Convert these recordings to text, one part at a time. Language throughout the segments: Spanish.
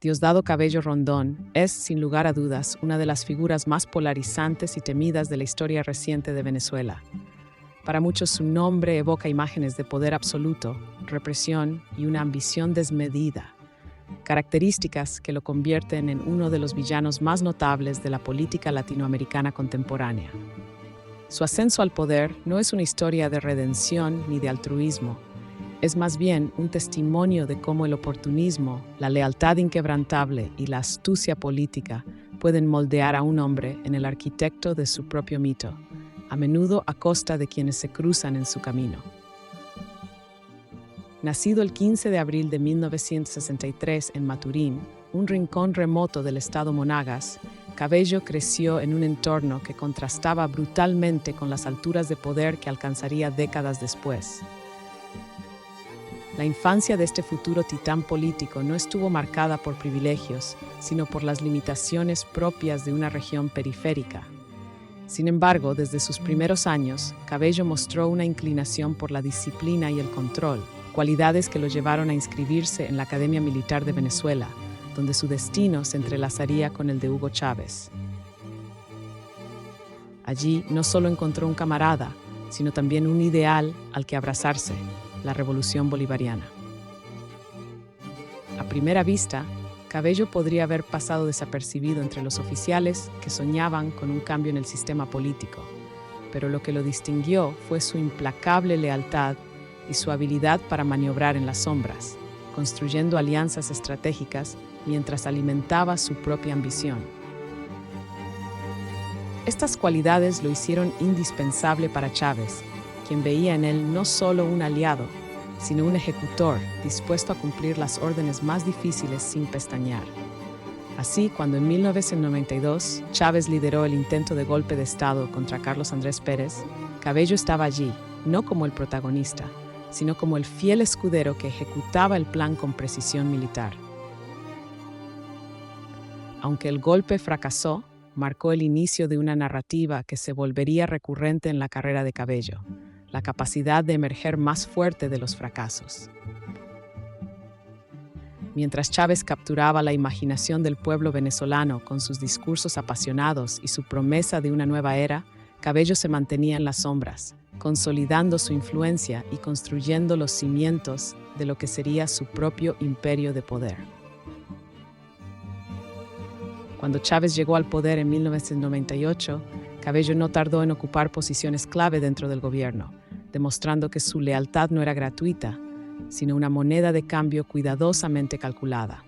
Diosdado Cabello Rondón es, sin lugar a dudas, una de las figuras más polarizantes y temidas de la historia reciente de Venezuela. Para muchos su nombre evoca imágenes de poder absoluto, represión y una ambición desmedida, características que lo convierten en uno de los villanos más notables de la política latinoamericana contemporánea. Su ascenso al poder no es una historia de redención ni de altruismo, es más bien un testimonio de cómo el oportunismo, la lealtad inquebrantable y la astucia política pueden moldear a un hombre en el arquitecto de su propio mito, a menudo a costa de quienes se cruzan en su camino. Nacido el 15 de abril de 1963 en Maturín, un rincón remoto del estado Monagas, Cabello creció en un entorno que contrastaba brutalmente con las alturas de poder que alcanzaría décadas después. La infancia de este futuro titán político no estuvo marcada por privilegios, sino por las limitaciones propias de una región periférica. Sin embargo, desde sus primeros años, Cabello mostró una inclinación por la disciplina y el control, cualidades que lo llevaron a inscribirse en la Academia Militar de Venezuela, donde su destino se entrelazaría con el de Hugo Chávez. Allí no solo encontró un camarada, sino también un ideal al que abrazarse: la revolución bolivariana. A primera vista, Cabello podría haber pasado desapercibido entre los oficiales que soñaban con un cambio en el sistema político, pero lo que lo distinguió fue su implacable lealtad y su habilidad para maniobrar en las sombras, construyendo alianzas estratégicas mientras alimentaba su propia ambición. Estas cualidades lo hicieron indispensable para Chávez, quien veía en él no solo un aliado, sino un ejecutor dispuesto a cumplir las órdenes más difíciles sin pestañear. Así, cuando en 1992 Chávez lideró el intento de golpe de Estado contra Carlos Andrés Pérez, Cabello estaba allí, no como el protagonista, sino como el fiel escudero que ejecutaba el plan con precisión militar. Aunque el golpe fracasó, marcó el inicio de una narrativa que se volvería recurrente en la carrera de Cabello: la capacidad de emerger más fuerte de los fracasos. Mientras Chávez capturaba la imaginación del pueblo venezolano con sus discursos apasionados y su promesa de una nueva era, Cabello se mantenía en las sombras, consolidando su influencia y construyendo los cimientos de lo que sería su propio imperio de poder. Cuando Chávez llegó al poder en 1998, Cabello no tardó en ocupar posiciones clave dentro del gobierno, demostrando que su lealtad no era gratuita, sino una moneda de cambio cuidadosamente calculada.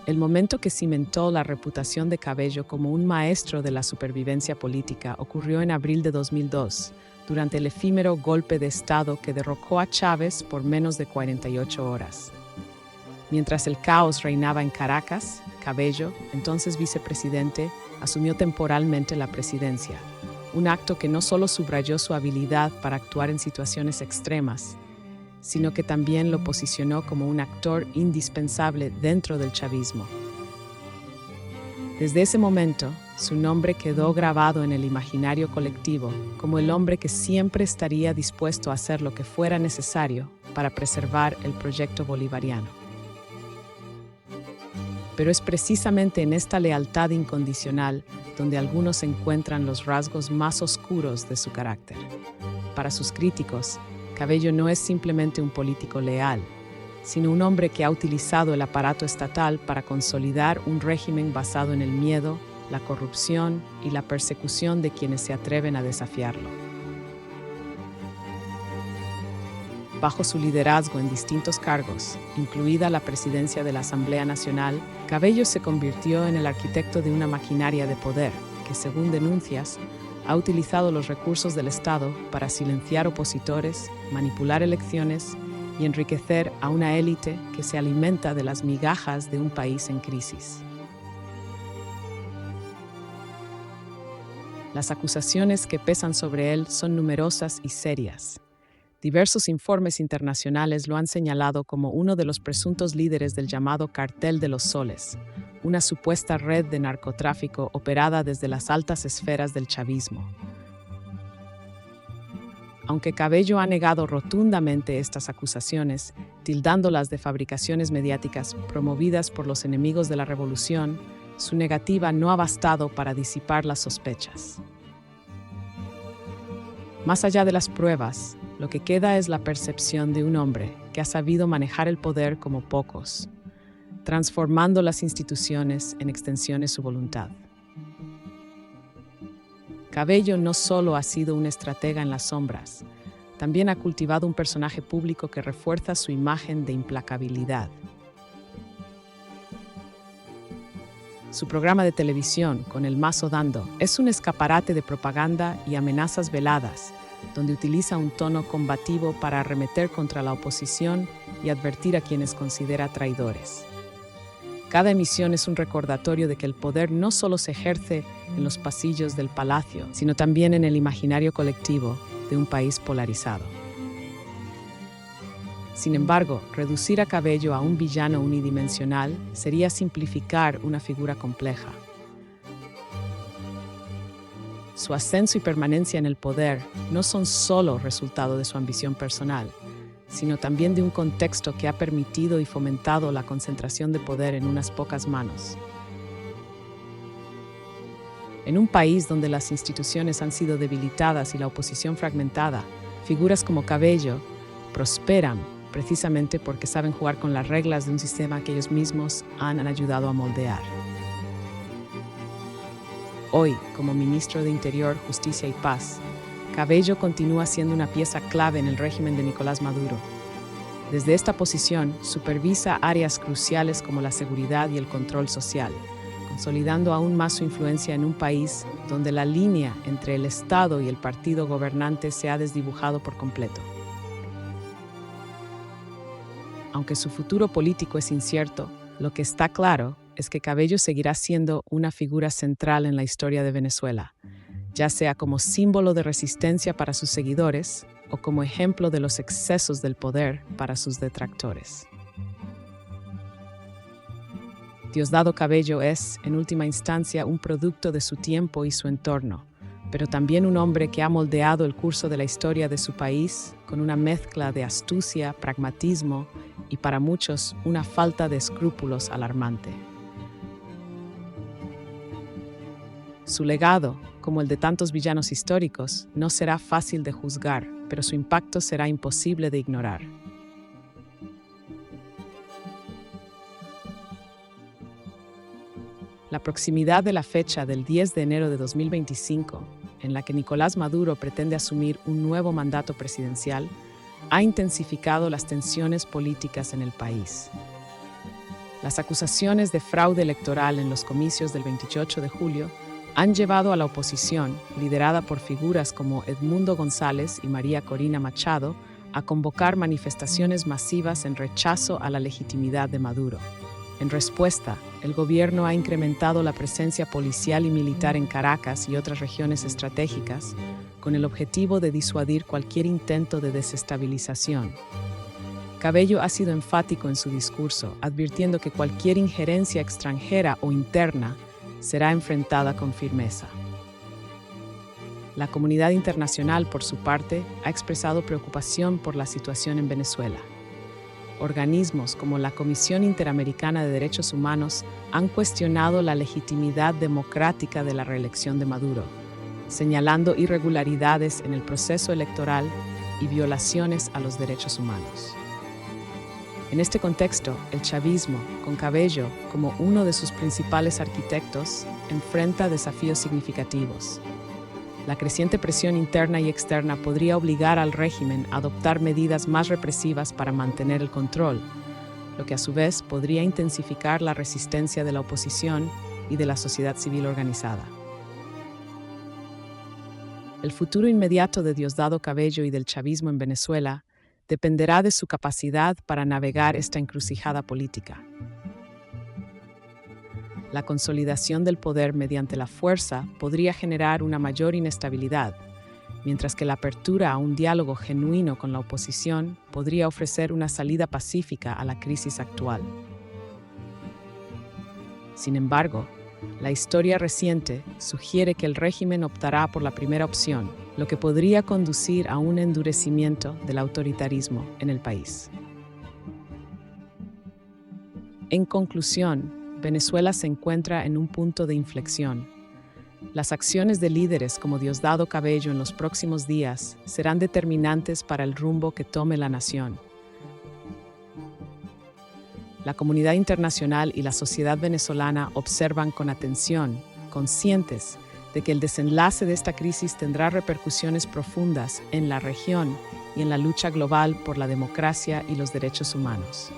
El momento que cimentó la reputación de Cabello como un maestro de la supervivencia política ocurrió en abril de 2002, durante el efímero golpe de Estado que derrocó a Chávez por menos de 48 horas. Mientras el caos reinaba en Caracas, Cabello, entonces vicepresidente, asumió temporalmente la presidencia, un acto que no solo subrayó su habilidad para actuar en situaciones extremas, sino que también lo posicionó como un actor indispensable dentro del chavismo. Desde ese momento, su nombre quedó grabado en el imaginario colectivo como el hombre que siempre estaría dispuesto a hacer lo que fuera necesario para preservar el proyecto bolivariano. Pero es precisamente en esta lealtad incondicional donde algunos encuentran los rasgos más oscuros de su carácter. Para sus críticos, Cabello no es simplemente un político leal, sino un hombre que ha utilizado el aparato estatal para consolidar un régimen basado en el miedo, la corrupción y la persecución de quienes se atreven a desafiarlo. Bajo su liderazgo en distintos cargos, incluida la presidencia de la Asamblea Nacional, Cabello se convirtió en el arquitecto de una maquinaria de poder que, según denuncias, ha utilizado los recursos del Estado para silenciar opositores, manipular elecciones y enriquecer a una élite que se alimenta de las migajas de un país en crisis. Las acusaciones que pesan sobre él son numerosas y serias. Diversos informes internacionales lo han señalado como uno de los presuntos líderes del llamado Cartel de los Soles, una supuesta red de narcotráfico operada desde las altas esferas del chavismo. Aunque Cabello ha negado rotundamente estas acusaciones, tildándolas de fabricaciones mediáticas promovidas por los enemigos de la revolución, su negativa no ha bastado para disipar las sospechas. Más allá de las pruebas, lo que queda es la percepción de un hombre que ha sabido manejar el poder como pocos, transformando las instituciones en extensiones de su voluntad. Cabello no solo ha sido un estratega en las sombras, también ha cultivado un personaje público que refuerza su imagen de implacabilidad. Su programa de televisión, Con el Mazo Dando, es un escaparate de propaganda y amenazas veladas, donde utiliza un tono combativo para arremeter contra la oposición y advertir a quienes considera traidores. Cada emisión es un recordatorio de que el poder no solo se ejerce en los pasillos del palacio, sino también en el imaginario colectivo de un país polarizado. Sin embargo, reducir a Cabello a un villano unidimensional sería simplificar una figura compleja. Su ascenso y permanencia en el poder no son solo resultado de su ambición personal, sino también de un contexto que ha permitido y fomentado la concentración de poder en unas pocas manos. En un país donde las instituciones han sido debilitadas y la oposición fragmentada, figuras como Cabello prosperan precisamente porque saben jugar con las reglas de un sistema que ellos mismos han ayudado a moldear. Hoy, como ministro de Interior, Justicia y Paz, Cabello continúa siendo una pieza clave en el régimen de Nicolás Maduro. Desde esta posición, supervisa áreas cruciales como la seguridad y el control social, consolidando aún más su influencia en un país donde la línea entre el Estado y el partido gobernante se ha desdibujado por completo. Aunque su futuro político es incierto, lo que está claro es que Cabello seguirá siendo una figura central en la historia de Venezuela, ya sea como símbolo de resistencia para sus seguidores o como ejemplo de los excesos del poder para sus detractores. Diosdado Cabello es, en última instancia, un producto de su tiempo y su entorno, pero también un hombre que ha moldeado el curso de la historia de su país con una mezcla de astucia, pragmatismo y, para muchos, una falta de escrúpulos alarmante. Su legado, como el de tantos villanos históricos, no será fácil de juzgar, pero su impacto será imposible de ignorar. La proximidad de la fecha del 10 de enero de 2025, en la que Nicolás Maduro pretende asumir un nuevo mandato presidencial, ha intensificado las tensiones políticas en el país. Las acusaciones de fraude electoral en los comicios del 28 de julio han llevado a la oposición, liderada por figuras como Edmundo González y María Corina Machado, a convocar manifestaciones masivas en rechazo a la legitimidad de Maduro. En respuesta, el gobierno ha incrementado la presencia policial y militar en Caracas y otras regiones estratégicas, con el objetivo de disuadir cualquier intento de desestabilización. Cabello ha sido enfático en su discurso, advirtiendo que cualquier injerencia extranjera o interna será enfrentada con firmeza. La comunidad internacional, por su parte, ha expresado preocupación por la situación en Venezuela. Organismos como la Comisión Interamericana de Derechos Humanos han cuestionado la legitimidad democrática de la reelección de Maduro, señalando irregularidades en el proceso electoral y violaciones a los derechos humanos. En este contexto, el chavismo, con Cabello como uno de sus principales arquitectos, enfrenta desafíos significativos. La creciente presión interna y externa podría obligar al régimen a adoptar medidas más represivas para mantener el control, lo que a su vez podría intensificar la resistencia de la oposición y de la sociedad civil organizada. El futuro inmediato de Diosdado Cabello y del chavismo en Venezuela dependerá de su capacidad para navegar esta encrucijada política. La consolidación del poder mediante la fuerza podría generar una mayor inestabilidad, mientras que la apertura a un diálogo genuino con la oposición podría ofrecer una salida pacífica a la crisis actual. Sin embargo, La historia reciente sugiere que el régimen optará por la primera opción, lo que podría conducir a un endurecimiento del autoritarismo en el país. En conclusión, Venezuela se encuentra en un punto de inflexión. Las acciones de líderes como Diosdado Cabello en los próximos días serán determinantes para el rumbo que tome la nación. La comunidad internacional y la sociedad venezolana observan con atención, conscientes de que el desenlace de esta crisis tendrá repercusiones profundas en la región y en la lucha global por la democracia y los derechos humanos.